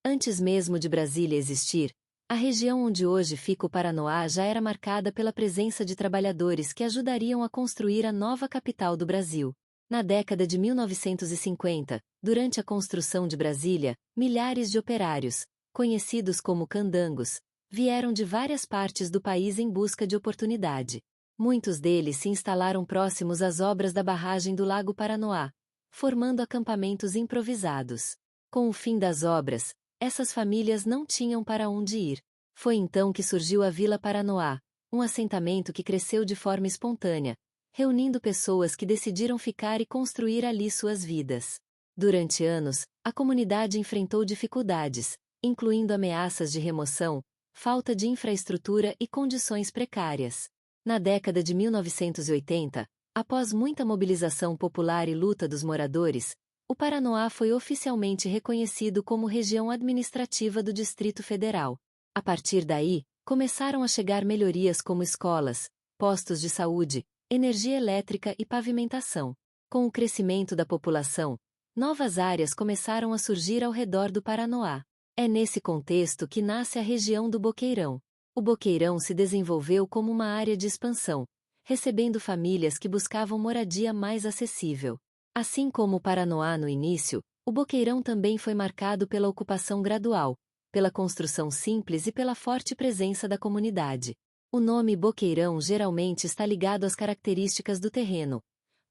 Antes mesmo de Brasília existir, a região onde hoje fica o Paranoá já era marcada pela presença de trabalhadores que ajudariam a construir a nova capital do Brasil. Na década de 1950, durante a construção de Brasília, milhares de operários, conhecidos como candangos, vieram de várias partes do país em busca de oportunidade. Muitos deles se instalaram próximos às obras da barragem do Lago Paranoá, formando acampamentos improvisados. Com o fim das obras, essas famílias não tinham para onde ir. Foi então que surgiu a Vila Paranoá, um assentamento que cresceu de forma espontânea, reunindo pessoas que decidiram ficar e construir ali suas vidas. Durante anos, a comunidade enfrentou dificuldades, incluindo ameaças de remoção, falta de infraestrutura e condições precárias. Na década de 1980, após muita mobilização popular e luta dos moradores, o Paranoá foi oficialmente reconhecido como região administrativa do Distrito Federal. A partir daí, começaram a chegar melhorias como escolas, postos de saúde, energia elétrica e pavimentação. Com o crescimento da população, novas áreas começaram a surgir ao redor do Paranoá. É nesse contexto que nasce a região do Boqueirão. O Boqueirão se desenvolveu como uma área de expansão, recebendo famílias que buscavam moradia mais acessível. Assim como o Paranoá no início, o Boqueirão também foi marcado pela ocupação gradual, pela construção simples e pela forte presença da comunidade. O nome Boqueirão geralmente está ligado às características do terreno,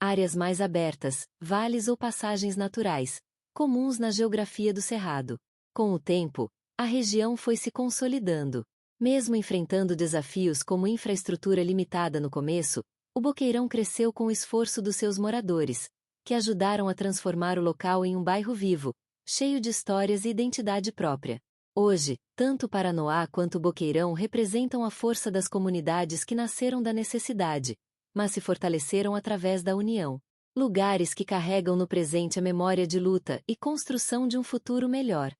áreas mais abertas, vales ou passagens naturais, comuns na geografia do Cerrado. Com o tempo, a região foi se consolidando. Mesmo enfrentando desafios como infraestrutura limitada no começo, o Boqueirão cresceu com o esforço dos seus moradores, que ajudaram a transformar o local em um bairro vivo, cheio de histórias e identidade própria. Hoje, tanto o Paranoá quanto o Boqueirão representam a força das comunidades que nasceram da necessidade, mas se fortaleceram através da união. Lugares que carregam no presente a memória de luta e construção de um futuro melhor.